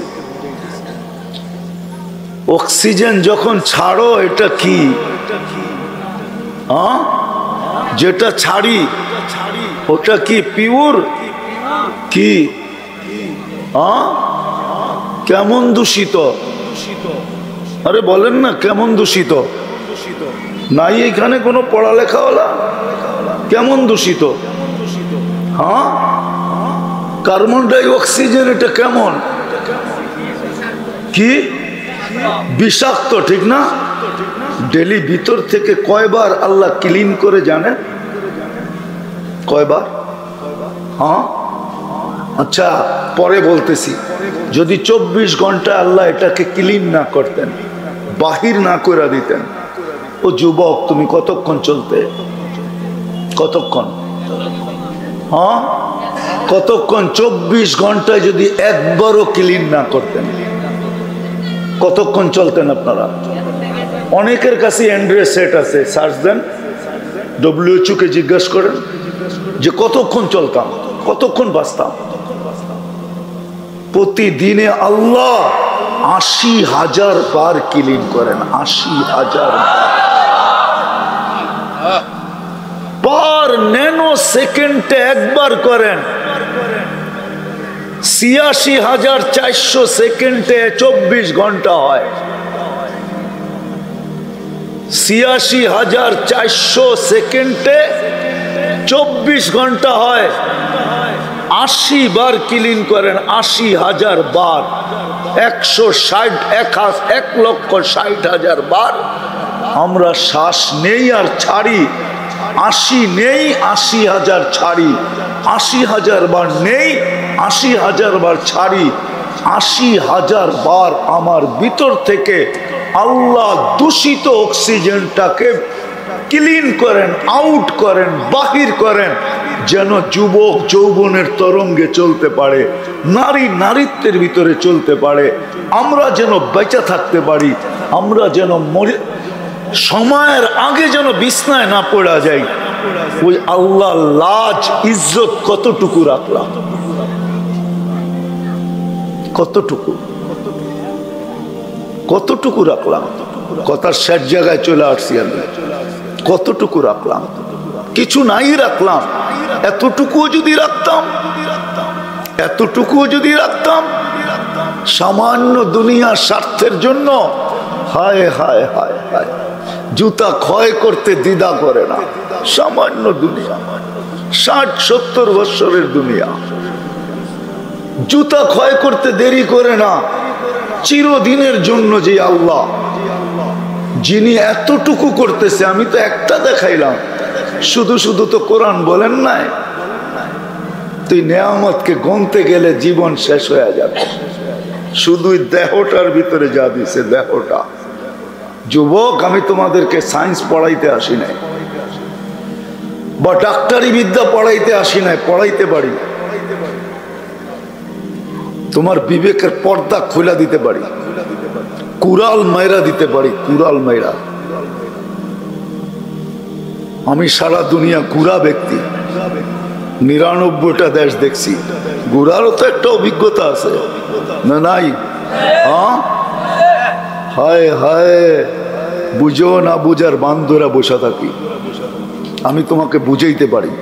S1: অক্সিজেন যখন ছাড়ো এটা কি? যেটা ছাড়ি ওটা কি পিওর? কি কেমন দূষিত? আরে বলেন না কেমন দূষিত? নাই এখানে কোনো পড়ালেখাওয়ালা? কেমন দূষিত? কার্বন ডাই অক্সিজেন এটা কেমন? কি বিষাক্ত, ঠিক না? ডেলি ভিতর থেকে কয়বার আল্লাহ ক্লিন করে জানেন? কয়বার? হ্যাঁ আচ্ছা পরে বলতেছি, যদি 24 ঘন্টা আল্লাহ এটাকে ক্লিন না করতেন, বাহির না করে দিতেন, ও যুবক তুমি কতক্ষণ চলতে? কতক্ষণ? হ্যাঁ কতক্ষণ? 24 ঘন্টায় যদি একবারও ক্লিন না করতেন, কতক্ষণ চলতেন আপনারা? অনেকের কাছে অ্যান্ড্রয়েড সেট আছে, সার্চ দেন, WHO কে জিজ্ঞাসা করেন যে কতক্ষণ চলতাম, কতক্ষণ বাঁচতাম। প্রতিদিনে আল্লাহ 80,000 বার ক্লিন করেন, 80,000 পার ন্যানো সেকেন্ডে একবার করেন। 86,400 সেকেন্ডে 24 ঘন্টা হয়। 86,400 সেকেন্ডে 24 ঘন্টা হয়। 80 বার ক্লিন করেন, 80,000 বার, 1,60,000 বার আমরা শ্বাস নেই আর ছাড়ি। 80 নেই, 80,000 ছাড়ি, 80,000 বার নেই, 80,000 বার ছাড়ি। 80,000 বার আমার ভিতর থেকে আল্লাহ দূষিত অক্সিজেনটাকে ক্লিন করেন, আউট করেন, বাহির করেন, যেন যুবক যৌবনের তরঙ্গে চলতে পারে, নারী নারীত্বের ভিতরে চলতে পারে, আমরা যেন বেঁচে থাকতে পারি, আমরা যেন সময়ের আগে যেন বিছনায় না পড়া যাই। ওই আল্লাহ লাজ ইজ্জত কতটুকু রাখলাম? কতটুকু? কতটুকু রাখলাম? কথার শেষ জায়গায় চলে আসছি আমি। কতটুকু রাখলাম? কিছু নাই রাখলাম। এতটুকুও যদি রাখতাম, এতটুকুও যদি রাখতাম সামান্য দুনিয়ার স্বার্থের জন্য, হায় হায় হায় হায়, জুতা ক্ষয় করতে দ্বিধা করে না। সামান্য দুনিয়া, 60-70 বছরের দুনিয়া, জুতা ক্ষয় করতে দেরি করে না। চিরদিনের জন্য যে আল্লাহ, যিনি এতটুকু করতেছে, আমি তো একটা দেখাইলাম, শুধু শুধু তো কোরআন বলেন নাই তুই নেয়ামতকে গনতে গেলে জীবন শেষ হয়ে যাবে। শুধুই দেহটার ভিতরে যা দিছে, দেহটা। যুবক, আমি তোমাদেরকে সায়েন্স পড়াইতে আসি নাই, বা ডাক্তারি বিদ্যা পড়াইতে আসি নাই, পড়াইতে পারি। তোমার বিবেকের পর্দা খুলে দিতে পারি, কুড়াল মাইরা দিতে পারি, কুড়াল মাইরা। আমি সারা দুনিয়া ঘুরা ব্যক্তি, 99টা দেশ দেখছি। ঘুরারও তো একটা অভিজ্ঞতা আছে না? নাই? হ্যাঁ, হায় হায়, বুঝো না বুঝার বান্ধরা বসা থাকি। আমি তোমাকে বুঝাইতে পারি,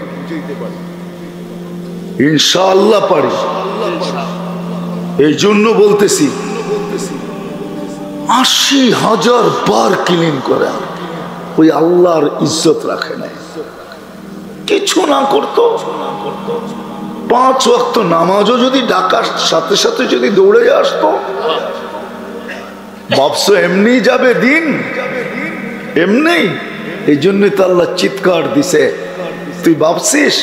S1: ইনশাআল্লাহ পারি। এই জন্য বলতেছি 80,000 বার ক্লিন করে ওই আল্লাহর ইজ্জত রাখে নাই। কিছু না করতো, 5 ওয়াক্ত নামাজও যদি ডাকার সাথে সাথে যদি দৌড়ে আসতো, ভাবছো এমনি যাবে দিন? এমনি? এই জন্যই তো আল্লাহ চিৎকার দিছে। তুই ভাবছিস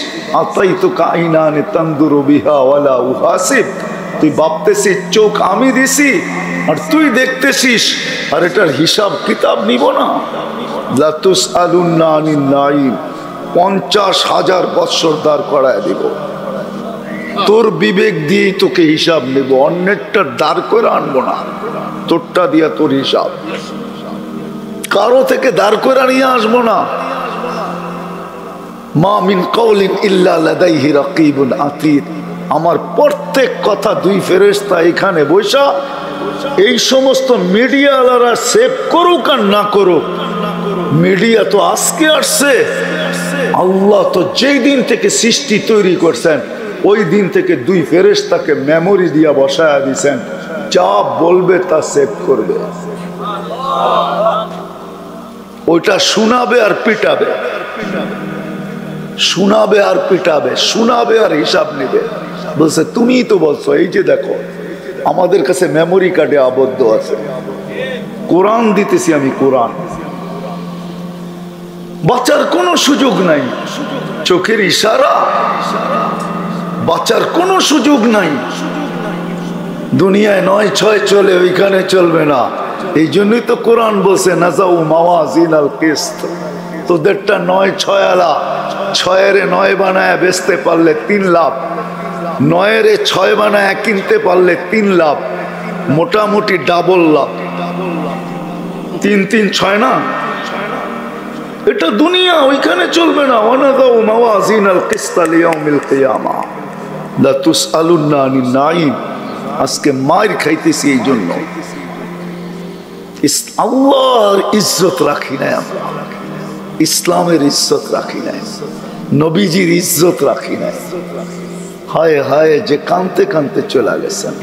S1: আতাই তো কাইনানে তান্দুরু বিহা ওয়ালা উহাসিব, তুই ভাবতেছিস চোখ আমি দিছি আর তুই দেখতেছিস, আর এটার হিসাব কিতাব নিব না। লাতুস আলুন্না আনিন নাইম, 50,000 বৎসর দাঁড় করায় দিব। তোর বিবেক দিয়েই তোকে হিসাব নেব, অন্যেরটা দাঁড় করে আনবো না। তোরটা দিয়া তোর হিসাব, কারো থেকে দাঁড় করে নিয়ে আসবো না। মা মিন কাউলিন ইল্লা লাদাইহি রাকিবুন আতীদ, আমার প্রত্যেক কথা 2 ফেরেশতা এখানে বসা, এই সমস্ত মিডিয়াওয়ালারা সেভ করুক আর না করুক, মিডিয়া তো আজকে আসছে। আল্লাহ তো যেই দিন থেকে সৃষ্টি তৈরি করছেন, ওই দিন থেকে 2 ফেরেশতাকে মেমোরি দিয়া বসায়া দিছেন, যা বলবে তা সেভ করবে। ওইটা শোনাবে আর পিটাবে, শোনাবে আর পিটাবে, শোনাবে আর হিসাব নেবে। বলছে তুমিই তো বলছো, এই যে দেখো আমাদের কাছে মেমোরি কার্ডে আবদ্ধ আছে, কোরআন দিতেছি আমি, কোরআন। বাঁচার কোনো সুযোগ নাই, চোখের ইশারা বাঁচার কোনো সুযোগ নাই। দুনিয়ায় 9-6 চলে, ওইখানে চলবে না। এই জন্যই তো কোরআন বলছে নাজাউ মাওয়াজিন আল কিস্ত, তোদেরটা 9-6 আলা, 6-এর 9 বানায় বেচতে পারলে 3 লাভ, 9-এর 6 বানায় কিনতে পারলে 3 লাভ, মোটামুটি ডাবল লাভ। 3-3-6 না, এটা দুনিয়া, ওইখানে চলবে না। ওয়ানাযাউ মাওয়াজিন আল কিস্ত লিয়াউমিল কিয়ামা লা তুসআলুন্না আনিন নাঈম। আজকে মার খাইতেছি এই জন্য আল্লাহর ইজ্জত রাখি নাই, আমরা ইসলামের ইজ্জত রাখি নাই, নবীজির ইজ্জত রাখি নাই। হায় হায়, যে কানতে কানতে চলে গেছেন।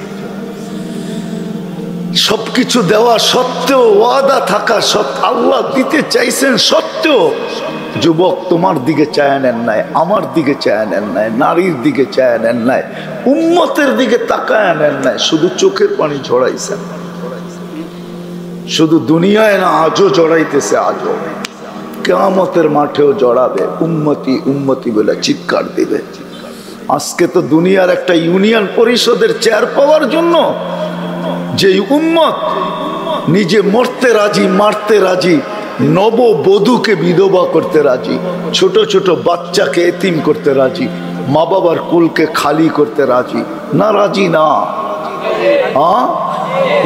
S1: সবকিছু দেওয়া সত্ত্বেও, ওয়াদা থাকা সত্ত্বেও, আল্লাহ দিতে চাইছেন সত্ত্বেও যুবক তোমার দিকে চায় নেন নাই, আমার দিকে চায় নেন নাই, নারীর দিকে চায় নেন নাই, উম্মতের দিকে তাকায় নেন নাই, শুধু চোখের পানি ঝরাইছেন। শুধু দুনিয়ায় না, আজও জড়াইতেছে, আজও কিয়ামতের মাঠেও জড়াবে। উম্মতি উম্মতি বলে চিৎকার দিবে। আজকে তো দুনিয়ার একটা ইউনিয়ন পরিষদের চেয়ার পাওয়ার জন্য যে উম্মত নিজে মরতে রাজি, মারতে রাজি, নববধূকে বিধবা করতে রাজি, ছোট ছোট বাচ্চাকে এতিম করতে রাজি, মা বাবার কুলকে খালি করতে রাজি না? রাজি না।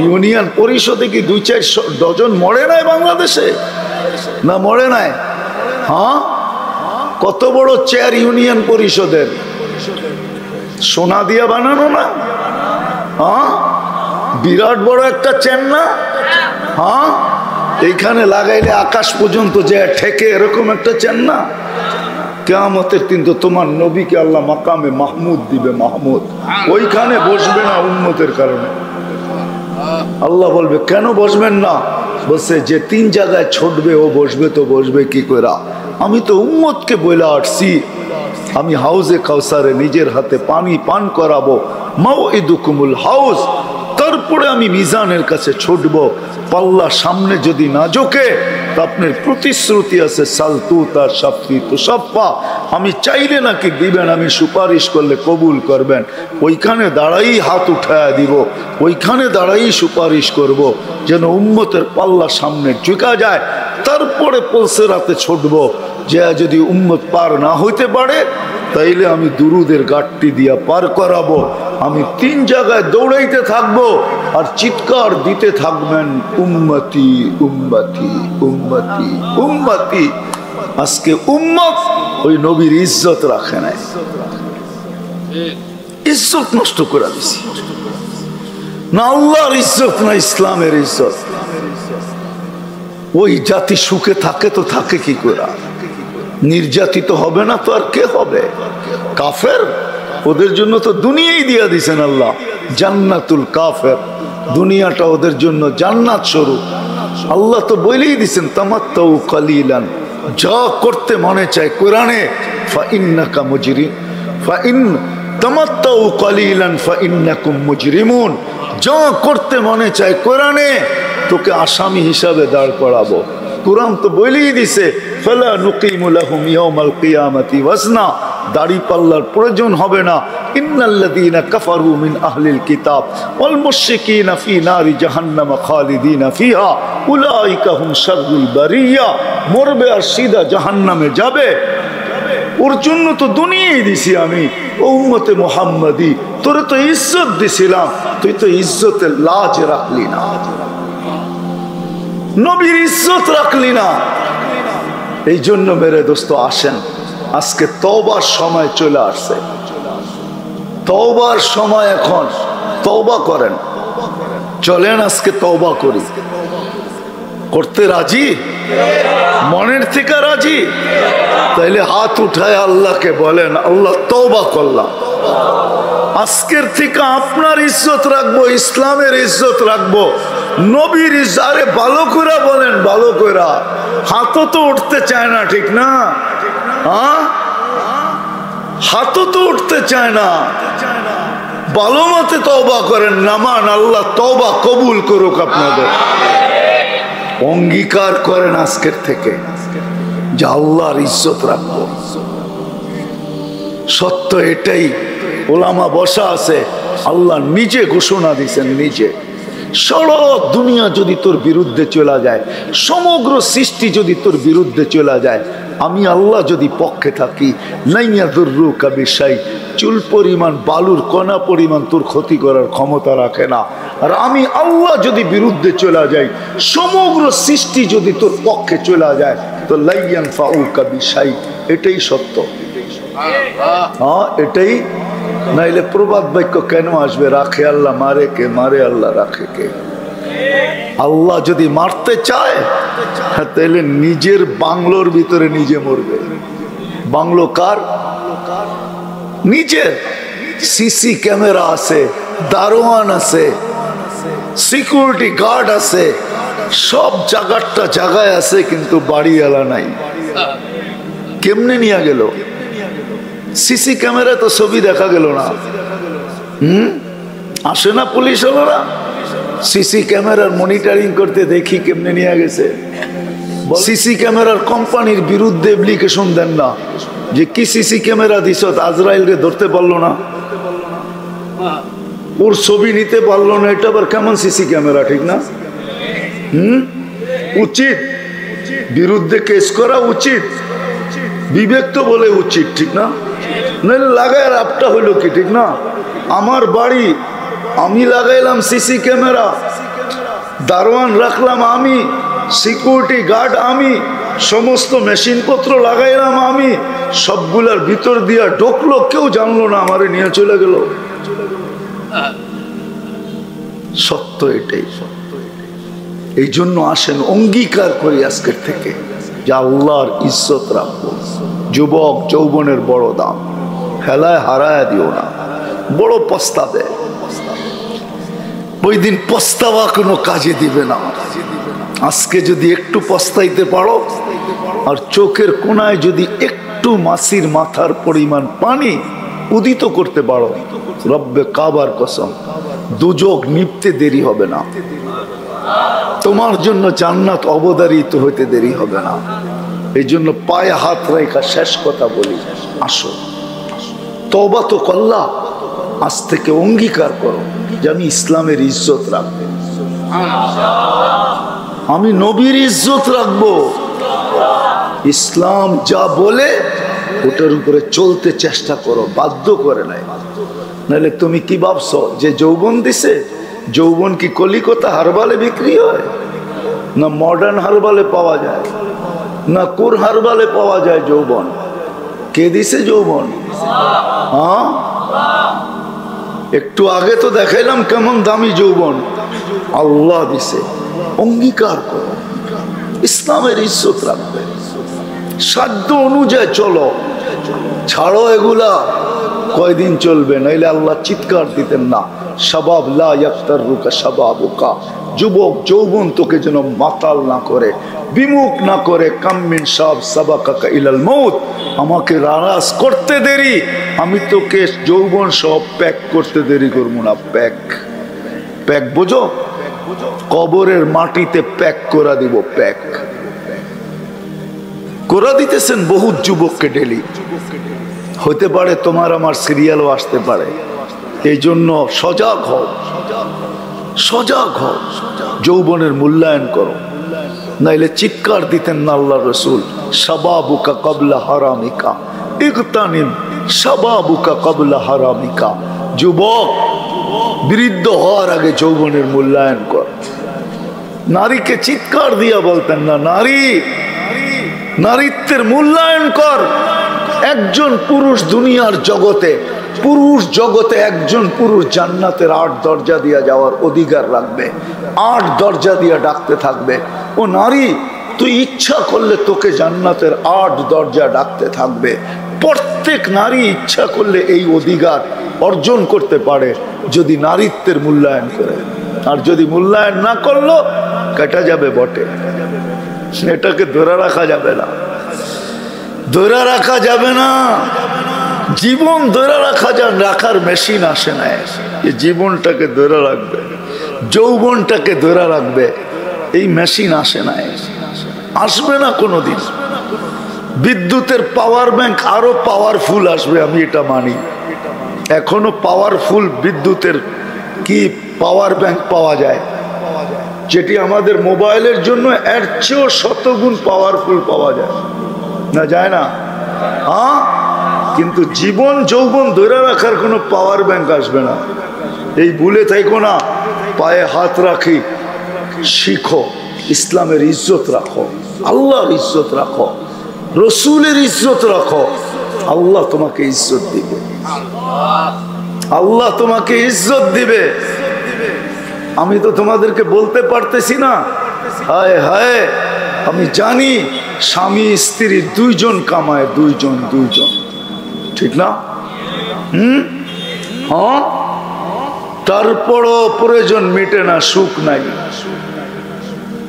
S1: ইউনিয়ন পরিষদে কি 2-4 ডজন মরে নাই বাংলাদেশে? না মরে নাই? কত বড় চেয়ার ইউনিয়ন পরিষদের, সোনা দিয়া বানানো না? বিরাট বড় একটা চেন না? এইখানে লাগাইলে আকাশ পর্যন্ত যে ঠেকে, এরকম একটা চেন না? কিয়ামতের দিন তো তোমার নবীকে আল্লাহ মাকামে মাহমুদ দিবে, মাহমুদ। ওইখানে বসবে না উম্মতের কারণে। আল্লাহ বলবে কেন বসবেন না? বলছে যে 3 জায়গায় ছুটবে ও বসবে, তো বসবে কি করে? আমি তো উম্মতকে বলে আসছি, আমি হাউজে কাউসারে নিজের হাতে পানি পান করাবো, মাউইদুকুমুল হাউজ। তারপরে আমি মিজানের কাছে ছুটবো। পাল্লা সামনে যদি না ঝোঁকে, তা আপনার প্রতিশ্রুতি আছে সালতু তার সাফি তো সাফা, আমি চাইলে নাকি দিবেন, আমি সুপারিশ করলে কবুল করবেন। ওইখানে দাঁড়াই হাত উঠায় দিব, ওইখানে দাঁড়াই সুপারিশ করব, যেন উম্মতের পাল্লা সামনে ঝুঁকা যায়। তারপরে পলসে রাতে ছুটবো, যে যদি উম্মত পার না হইতে পারে তাইলে আমি দুরুদের গাট্টি দিয়া পার করাবো। আমি 3 জায়গায় দৌড়াইতে থাকবো আর চিৎকার দিতে থাকবেন উম্মতি উম্মতি উম্মতি উম্মতি। আজকে উম্মত ওই নবীর ইজ্জত রাখে নাই, ইজ্জত নষ্ট করে দিছি। না আল্লাহর ইজ্জত, না ইসলামের ইজ্জত। ওই জাতি সুখে থাকে তো থাকে কি করে? নির্যাতিত হবে না তো আর কে হবে? কাফের, ওদের জন্য তো দুনিয়াই দিয়া দিছেন আল্লাহ, জান্নাতুল কাফের। দুনিয়াটা ওদের জন্য জান্নাত স্বরূপ। আল্লাহ তো বলেই দিছেন তামাত্তাউ কালিলান, যা করতে মনে চায় কোরআনে, ফাইন্নাকা মুজরিম, ফাইন তামাত্তাউ কালিলান ফাইন্নাকুম মুজরিমুন। যা করতে মনে চায় কোরআনে, তোকে আসামি হিসাবে দাঁড় করাবো। কোরআন তো বলেই দিছে ফালা নুকিমু লাহুম ইয়াউমাল কিয়ামাতি ওয়াজনা, দাড়ি পাল্লার প্রয়োজন হবে না। ইন্নাল্লাযীনা কাফারু মিন আহলিল কিতাব ওয়াল মুশরিকিনা ফি নারি জাহান্নাম খালিদিনা ফিহা উলাইকা হুম শাররুল বারিয়া। মরবে আর সিধা জাহান্নামে যাবে। ওর জন্য তো দুনিয়াই দিছি আমি, ও উম্মতে মুহাম্মাদি। তোরে তো ইজ্জত দিছিলাম, তুই তো ইজ্জতের লাজ রাখলি না, নবীর ইজ্জত রাখলি না। এই জন্য মেরে দোস্ত আসেন, আজকে তওবার সময় চলে আসছে। তওবার সময় এখন, তওবা করেন। চলেন আজকে তওবা করি। করতে রাজি? মনের থেকে রাজি? তাইলে হাত উঠায় আল্লাহকে বলেন, আল্লাহ তওবা করলাম, আজকের থেকে আপনার ইজ্জত রাখবো, ইসলামের ইজ্জত রাখবো, নবীর ইজ্জত। আরে ভালো করে বলেন, ভালো করে। হাতও তো উঠতে চায় না, ঠিক না? হাতও তো উঠতে চায় না। ভালো মতে তওবা করেন, নামান, আল্লাহ তওবা কবুল করুক আপনাদের। অঙ্গীকার করেন আজকের থেকে যে আল্লাহর ইজ্জত রাখবো। সত্য এটাই, ওলামা বসা আছে, আল্লাহ নিজে ঘোষণা দিয়েছেন, নিজে। সারা দুনিয়া যদি তোর বিরুদ্ধে চলে যায়, সমগ্র সৃষ্টি যদি তোর বিরুদ্ধে চলে যায়, আমি আল্লাহ যদি পক্ষে থাকি, লাইয়াদুররুকা বিশাই, চুল পরিমাণ বালুর কণা পরিমাণ তোর ক্ষতি করার ক্ষমতা রাখে না। আর আমি আল্লাহ যদি বিরুদ্ধে চলে যাই, সমগ্র সৃষ্টি যদি তোর পক্ষে চলে যায়, তো লাইয়ানফাউকা বিশাই। এটাই সত্য। হ্যাঁ, এটাই। নাইলে প্রবাদ বাক্য কেন আসবে? রাখে আল্লাহ, মারে কে? মারে আল্লাহ, রাখে কে? আল্লাহ যদি মারতে চায় তাহলে নিজের বাংলোর ভিতরে নিজে মরবে। বাংলো কার? নিজের। সিসি ক্যামেরা আছে, দারোয়ান আছে, সিকিউরিটি গার্ড আছে, সব জায়গাটা জায়গায় আছে, কিন্তু বাড়িওয়ালা নাই। কেমনে নিয়ে গেল? সিসি ক্যামেরা তো ছবি দেখা গেল না। আসে না পুলিশ ওরা সিসি ক্যামেরার মনিটরিং করতে, দেখি কেমনে নিয়ে গেছে। সিসি ক্যামেরার কোম্পানির বিরুদ্ধে অ্যাপ্লিকেশন দেন না যে কি সিসি ক্যামেরা দিছ, আজরাইল রে ধরতে পারলো না, ওর ছবি নিতে পারলো না, এটা আবার কেমন সিসি ক্যামেরা? ঠিক না? উচিত বিরুদ্ধে কেস করা উচিত, বিবেক তো বলে উচিত, ঠিক না? নইলে লাগায় লাভটা হইলো কি? ঠিক না? আমার বাড়ি, আমি লাগাইলাম সিসি ক্যামেরা, দারোয়ান রাখলাম আমি, সিকিউরিটি গার্ড আমি, সমস্ত মেশিনপত্র লাগাইলাম আমি, সবগুলার ভিতর দিয়া ঢুকলো, কেউ জানলো না, আমারে নিয়ে চলে গেল। সত্য এটাই। এই জন্য আসেন অঙ্গীকার করি আজকের থেকে যে আল্লাহর ইজ্জত রাখবো। যুবক যৌবনের বড় দাম, হেলায় হারায় দিও না। বড় পস্তাবে, ওই দিন পস্তাবা কোনো কাজে দিবে না। আজকে যদি একটু পস্তাইতে পারো, আর চোখের কোনায় যদি একটু মাসির মাথার পরিমাণ পানি উদিত করতে পারো, রব্বে কাবার কসম, দুজক নিপতে দেরি হবে না, তোমার জন্য জান্নাত অবধারিত হইতে দেরি হবে না। এই জন্য পায়ে হাত রেখা শেষ কথা বলি, আসো তওবা তো কল্লা, আজ থেকে অঙ্গীকার করো যে আমি ইসলামের ইজ্জত রাখবো, আমি নবীর ইজ্জত রাখবো, ইসলাম যা বলে ওটার উপরে চলতে চেষ্টা করো, বাধ্য করে নাই। নাহলে তুমি কি ভাবছো যে যৌবন দিছে, যৌবন কি কলিকতা হারবালে বিক্রি হয়? না মডার্ন হারবালে পাওয়া যায়, না কোর হারবালে পাওয়া যায় যৌবন? কে দিছে যৌবন? হ্যাঁ, একটু আগে তো দেখাইলাম কেমন দামি যৌবন, আল্লাহ দিছে। অঙ্গীকার করো, ইসলামের ইজ্জত রাখবে, সাধ্য অনুযায়ী চলো, ছাড়ো এগুলা। কয়দিন চলবে? নাইলে আল্লাহ চিৎকার দিতেন না, শাবাব লা ইয়াফতারুকা শাবাবুকা, যুবক যৌবন তোকে যেন মাতাল না করে, বিমুখ না করে। কাম্মিন সাব সাবাকাকা ইলাল মউত, আমাকে নারাজ করতে দেরি, আমি তোকে যৌবন সব প্যাক করতে দেরি করবো না। প্যাক প্যাক বোঝো? কবরের মাটিতে প্যাক করা দিব, প্যাক করা দিতেছেন বহুত যুবককে ডেলি। হতে পারে তোমার আমার সিরিয়ালও আসতে পারে, এই জন্য সজাগ হও, সজাগ হও, যৌবনের মূল্যায়ন করো। নাইলে চিৎকার দিতেন না আল্লাহ রসুল, শাবাবুকা ক্বাবলা হারামিকা, ইগতানিম শাবাবুকা ক্বাবলা হারামিকা। যুবক, বৃদ্ধ হওয়ার আগে যৌবনের মূল্যায়ন কর। নারীকে চিৎকার দিয়া বলতেন না, নারী, নারীত্বের মূল্যায়ন কর। একজন পুরুষ দুনিয়ার জগতে, পুরুষ জগতে একজন পুরুষ জান্নাতের 8 দরজা দিয়া যাওয়ার অধিকার রাখবে, 8 দরজা দিয়া ডাকতে থাকবে। ও নারী, তুই ইচ্ছা করলে তোকে জান্নাতের 8 দরজা ডাকতে থাকবে। প্রত্যেক নারী ইচ্ছা করলে এই অধিকার অর্জন করতে পারে যদি নারীত্বের মূল্যায়ন করে। আর যদি মূল্যায়ন না করলো, কেটে যাবে বটে, এটাকে ধরে রাখা যাবে না, ধরে রাখা যাবে না। জীবন ধরে রাখা যান, রাখার মেশিন আসে না, এই জীবনটাকে ধরে রাখবে, যৌবনটাকে ধরে রাখবে, এই মেশিন আসে না, আসবে না কোনোদিন। বিদ্যুতের পাওয়ার ব্যাংক আরো পাওয়ারফুল আসবে, আমি এটা মানি। এখনো পাওয়ারফুল বিদ্যুতের কি পাওয়ার ব্যাংক পাওয়া যায়, যেটি আমাদের মোবাইলের জন্য এর চেয়েও শতগুণ পাওয়ারফুল পাওয়া যায় না, যায় না? হ্যাঁ, কিন্তু জীবন যৌবন ধরে রাখার কোনো পাওয়ার ব্যাংক আসবে না। এই ভুলে থাইকো না, পায়ে হাত রাখি, শিখো, ইসলামের ইজ্জত রাখো, আল্লাহর ইজ্জত রাখো, রসুলের ইজ্জত রাখো, আল্লাহ তোমাকে ইজ্জত দিবে, আল্লাহ তোমাকে ইজ্জত দিবে। আমি তো তোমাদেরকে বলতে পারতেছি না, হায় হায়, আমি জানি স্বামী স্ত্রী দুইজন কামায়, দুইজন, ঠিক না? হ্যাঁ, তারপরও প্রয়োজন মিটে না, সুখ নাই,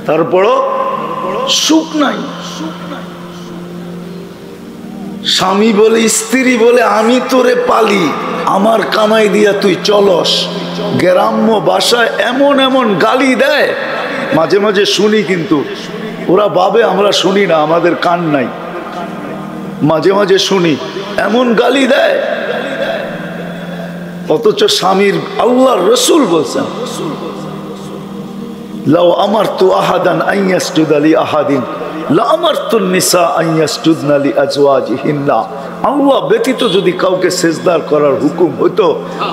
S1: তারপরও সুখ নাই। স্বামী বলে, স্ত্রী বলে, আমি তোরে পালি, আমার কামাই দিয়া তুই চলস। গ্রাম্য ভাষায় এমন এমন গালি দেয়, মাঝে মাঝে শুনি, কিন্তু ওরা ভাবে আমরা শুনি না, আমাদের কান নাই। মাঝে মাঝে শুনি এমন গালি দেয়, অথচ স্বামীর আল্লাহর রসুল বলছেন, লাউ আমারতু আহাদান আন ইয়াসজুদা লি আহাদিন লা আমারতুন নিসা আন ইয়াসজুদনা লি আজওয়াজিহিন্না। আল্লাহ ব্যতীত যদি কাউকে সেজদা করার হুকুম হতো,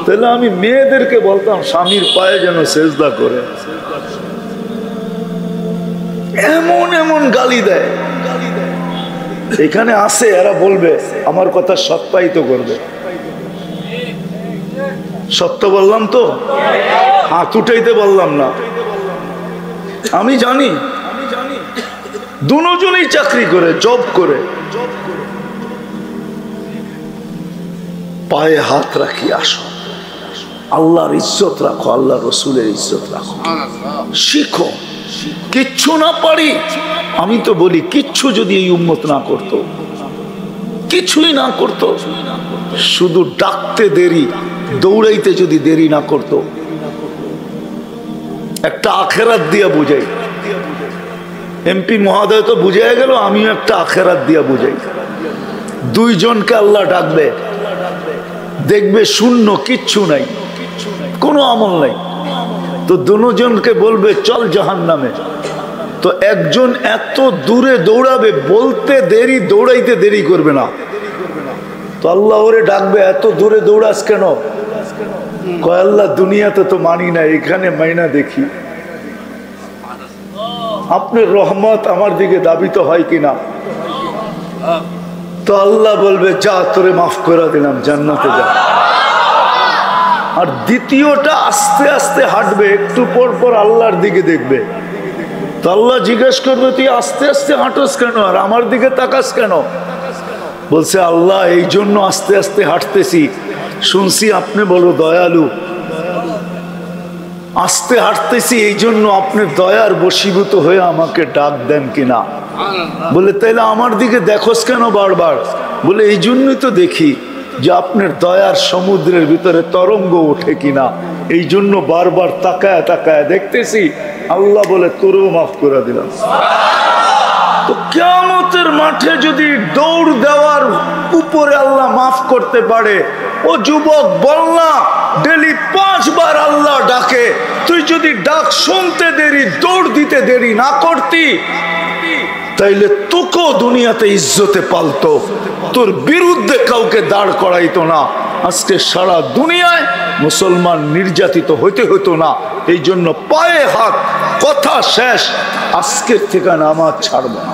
S1: তাহলে আমি মেয়েদেরকে বলতাম স্বামীর পায়ে যেন সেজদা করে। এমন এমন গালি দেয়, এখানে আসে, এরা বলবে আমার কথা সত্যায়িত করবে। সত্য বললাম তো, হাত উঠাইতে বললাম না। আমি জানি দুজনেই চাকরি করে, জব করে, পায়ে হাত রাখি, আসো, আল্লাহর ইজ্জত রাখো, আল্লাহ রসুলের ইজ্জত রাখো, শিখো। কিচ্ছু না পারি, আমি তো বলি কিচ্ছু যদি এই উম্মত না করতো, কিছুই না করতো, শুধু ডাকতে দেরি, দৌড়াইতে যদি দেরি না করতো, একটা আখেরাত দিয়া বুঝাই। এমপি মহোদয় তো বুঝাই গেল, আমিও একটা আখেরাত দিয়া বুঝাই। দুইজনকে আল্লাহ ডাকবে, দেখবে শূন্য, কিচ্ছু নাই, কোনো আমল নাই, তো দুজনকে বলবে চল জাহান্নামে। তো একজন এত দূরে দৌড়াবে, বলতে দেরি, দৌড়াইতে দেরি করবে না, তো আল্লাহ ওরে ডাকবে, এত দূরে দৌড়াস কেন? কয় আল্লাহ দুনিয়াতে তো মানি না, এখানে মাইনা দেখি, আপনার রহমত আমার দিকে দাবিত হয় কিনা। তো আল্লাহ বলবে যা, তোরে মাফ করে দিলাম, জান্নাতে যা। আর দ্বিতীয়টা আস্তে আস্তে হাঁটবে, একটু পর পর আল্লাহর দিকে দেখবে, তো আল্লাহ জিজ্ঞেস করবে তুই আস্তে আস্তে হাঁটোস কেন, আর আমার দিকে তাকাস কেন? বলছে আল্লাহ এই জন্য আস্তে আস্তে হাঁটতেছি, শুনছি আপনি বড় দয়ালু, আস্তে হাঁটতেছি এই জন্য আপনি দয়ার বশীভূত হয়ে আমাকে ডাক দেন কিনা। বলে তাইলে আমার দিকে দেখোস কেন বারবার? বলে এই জন্যই তো দেখি যে আপনার দয়ার সমুদ্রের ভিতরে তরঙ্গ ওঠে কিনা, এই জন্য বারবার তাকায় তাকায় দেখতেছি। আল্লাহ বলে তোরেও মাফ করে দিলাম। তো কিয়ামতের মাঠে যদি দৌড় দেওয়ার উপরে আল্লাহ মাফ করতে পারে, ও যুবক বল না ডেলি 5 বার আল্লাহ ডাকে, তুই যদি ডাক শুনতে দেরি, দৌড় দিতে দেরি না করতি, তাইলে তোকেও দুনিয়াতে ইজ্জতে পালতো, তোর বিরুদ্ধে কাউকে দাঁড় করাইতো না। আজকে সারা দুনিয়ায় মুসলমান নির্যাতিত হইতে হতো না। এই জন্য পায়ে হাত, কথা শেষ, আজকের থেকে নামাজ ছাড়বো না।